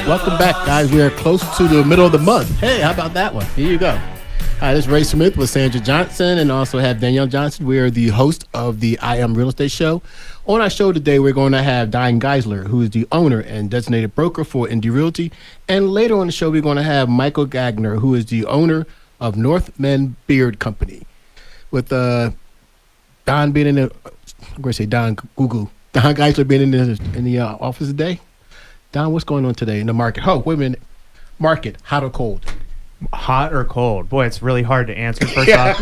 Welcome back, guys. We are close to the middle of the month. Hey, how about that one? Here you go. Hi, this is Ray Smith with Sandra Johnson, and also have Danielle Johnson. We are the host of the I Am Real Estate Show. On our show today, we're going to have Diane Geisler, who is the owner and designated broker for Indy Realty. And later on the show, we're going to have Michael Gagner, who is the owner of Northman Beard Company. With Don being in the, I'm going to say Don Google, Don Geisler being in the office today. Don, what's going on today in the market? Oh, wait a minute. Market, hot or cold? Hot or cold? Boy, it's really hard to answer first off.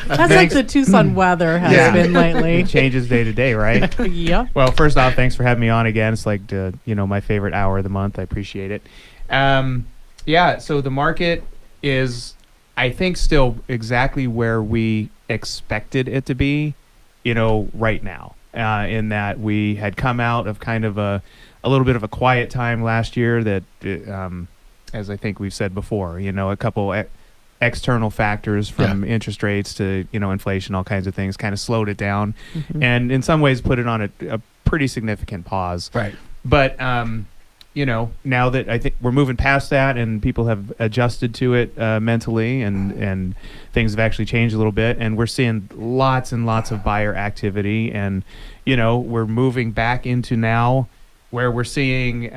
That's like the Tucson weather has been lately. It changes day to day, right? Yep. Well, first off, thanks for having me on again. It's like, my favorite hour of the month. I appreciate it. So the market is, I think, still exactly where we expected it to be, right now. In that we had come out of kind of a little bit of a quiet time last year that, as I think we've said before, a couple external factors from interest rates to, inflation, all kinds of things kind of slowed it down and in some ways put it on a pretty significant pause. Right. But, now that I think we're moving past that and people have adjusted to it mentally and things have actually changed a little bit, and we're seeing lots and lots of buyer activity, and, we're moving back into now where we're seeing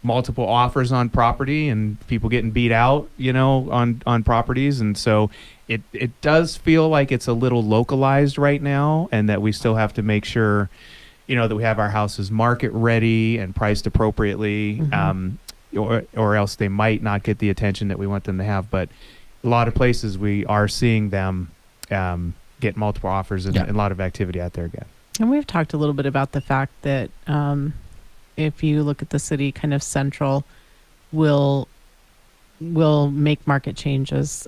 multiple offers on property and people getting beat out, on properties. And so it does feel like it's a little localized right now, and that we still have to make sure, that we have our houses market ready and priced appropriately, or else they might not get the attention that we want them to have. But a lot of places we are seeing them get multiple offers and a lot of activity out there again. And we've talked a little bit about the fact that if you look at the city, kind of central, will make market changes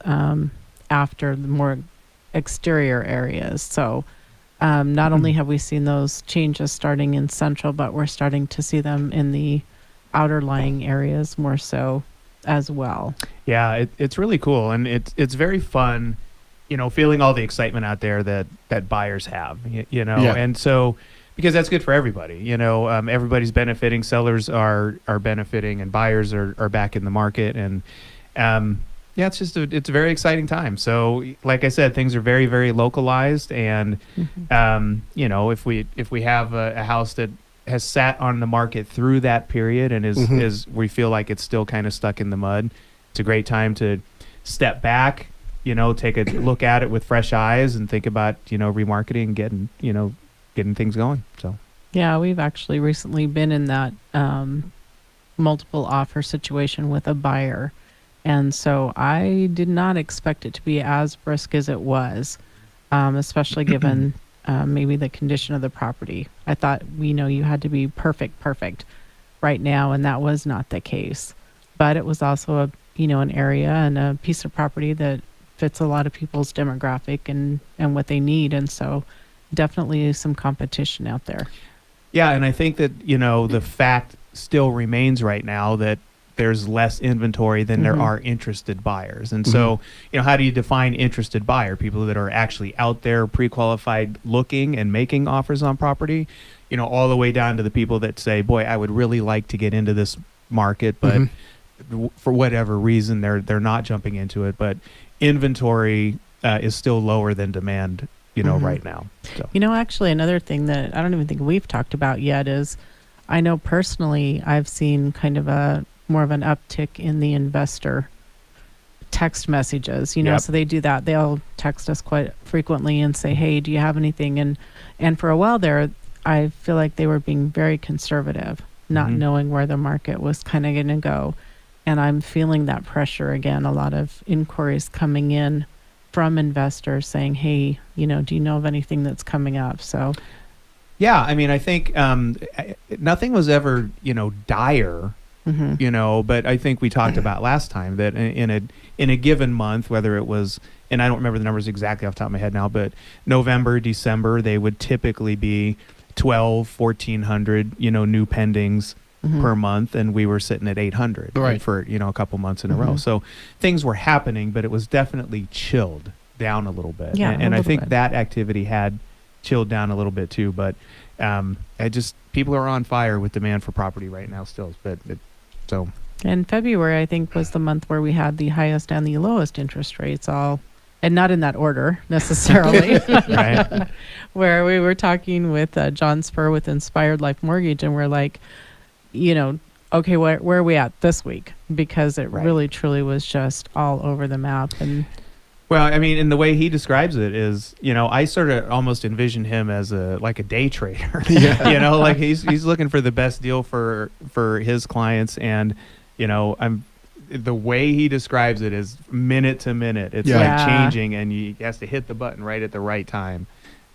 after the more exterior areas. So not only have we seen those changes starting in central, but we're starting to see them in the outer lying areas more so as well. Yeah, it's really cool, and it's very fun, feeling all the excitement out there that buyers have, and so because that's good for everybody, everybody's benefiting, sellers are benefiting, and buyers are back in the market, and it's just it's a very exciting time. So like I said, things are very, very localized, and if we have a house that has sat on the market through that period and is we feel like it's still kind of stuck in the mud, it's a great time to step back, take a look at it with fresh eyes and think about remarketing and getting things going. So yeah, we've actually recently been in that multiple offer situation with a buyer. And so I did not expect it to be as brisk as it was, especially given maybe the condition of the property. I thought, you had to be perfect right now, and that was not the case. But it was also an area and a piece of property that fits a lot of people's demographic and what they need. And so definitely some competition out there. Yeah, and I think that, the fact still remains right now that there's less inventory than there are interested buyers. And so, how do you define interested buyer? People that are actually out there pre-qualified looking and making offers on property, all the way down to the people that say, boy, I would really like to get into this market, but for whatever reason, they're not jumping into it. But inventory is still lower than demand, right now. So. Actually, another thing that I don't even think we've talked about yet is, I know personally I've seen kind of more of an uptick in the investor text messages, so they do that. They'll text us quite frequently and say, hey, do you have anything? And for a while there, I feel like they were being very conservative, not knowing where the market was kind of going to go. And I'm feeling that pressure again, a lot of inquiries coming in from investors saying, hey, do you know of anything that's coming up? So yeah, I mean, I think nothing was ever, dire, but I think we talked about last time that in a given month, whether it was, and I don't remember the numbers exactly off the top of my head now, but November, December, they would typically be 1,400, new pendings per month, and we were sitting at 800 for a couple months in a row. So things were happening, but it was definitely chilled down a little bit. Yeah, and I think that activity had chilled down a little bit too. But people are on fire with demand for property right now still. So. And February, I think, was the month where we had the highest and the lowest interest rates all, and not in that order necessarily. Right. Where we were talking with John Spur with Inspired Life Mortgage, and we're like, okay, where are we at this week? Because it really, truly was just all over the map. And well, I mean, and the way he describes it is, I sort of almost envision him as a day trader. Yeah. Like he's looking for the best deal for his clients, and the way he describes it is minute to minute. It's like changing, and he has to hit the button right at the right time.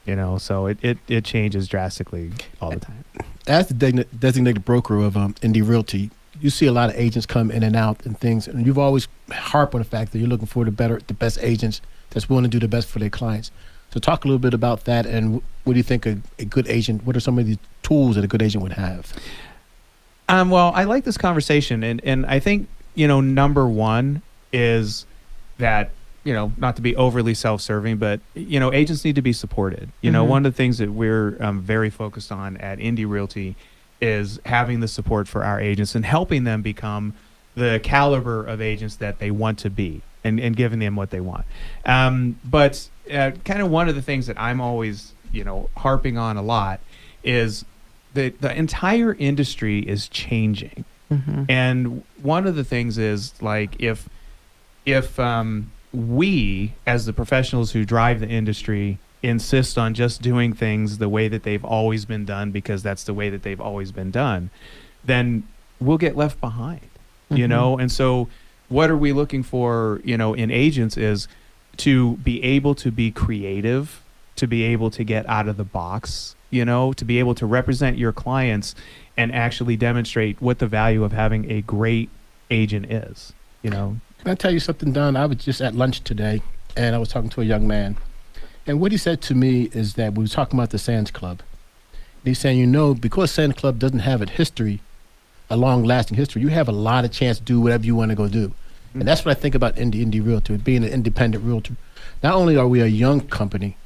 So it changes drastically all the time. As the designated broker of Indie Realty, you see a lot of agents come in and out and things, and you've always harped on the fact that you're looking for the best agents that's willing to do the best for their clients. So talk a little bit about that, and what do you think a good agent, what are some of the tools that a good agent would have? Well, I like this conversation, and I think, number one is that, not to be overly self-serving, but, agents need to be supported. One of the things that we're very focused on at Indie Realty is having the support for our agents and helping them become the caliber of agents that they want to be, and giving them what they want. But kind of one of the things that I'm always, harping on a lot is the entire industry is changing. Mm-hmm. And one of the things is, like, if we, as the professionals who drive the industry, insist on just doing things the way that they've always been done because that's the way that they've always been done, then we'll get left behind, And so what are we looking for, in agents is to be able to be creative, to be able to get out of the box, to be able to represent your clients and actually demonstrate what the value of having a great agent is, Can I tell you something, Don? I was just at lunch today, and I was talking to a young man. And what he said to me is that we were talking about the Sands Club. And he's saying, because Sands Club doesn't have a long-lasting history, you have a lot of chance to do whatever you want to go do. Mm-hmm. And that's what I think about Indie Realty, being an independent realtor. Not only are we a young company,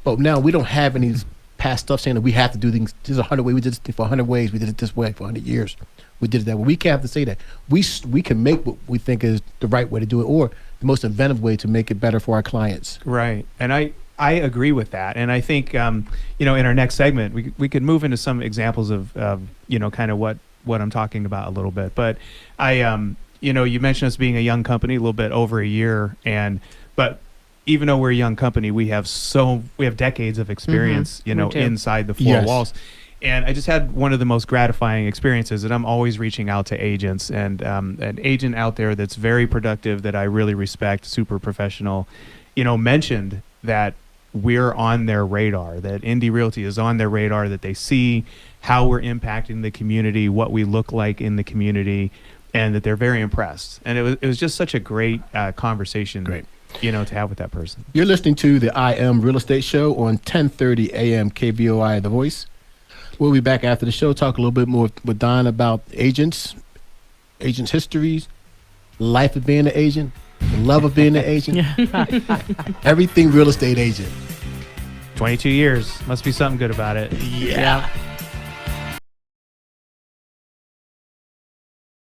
but now we don't have any past stuff saying that we have to do things. There's 100 ways. We did it for 100 ways. We did it this way for 100 years. We did it that way. We can't have to say that. We can make what we think is the right way to do it, or the most inventive way to make it better for our clients. Right. And I agree with that. And I think, in our next segment, we could move into some examples of kind of what I'm talking about a little bit. But you mentioned us being a young company, a little bit over a year. But even though we're a young company, we have decades of experience, inside the four walls. And I just had one of the most gratifying experiences, and I'm always reaching out to agents, and an agent out there that's very productive that I really respect, super professional, mentioned that we're on their radar, that Indie Realty is on their radar, that they see how we're impacting the community, what we look like in the community, and that they're very impressed. And it was just such a great conversation. Great. To have with that person. You're listening to the I Am Real Estate Show on 1030 AM KVOI The Voice. We'll be back after the show, talk a little bit more with Don about agents histories, life of being an agent, the love of being an agent, everything real estate agent. 22 years. Must be something good about it. Yeah.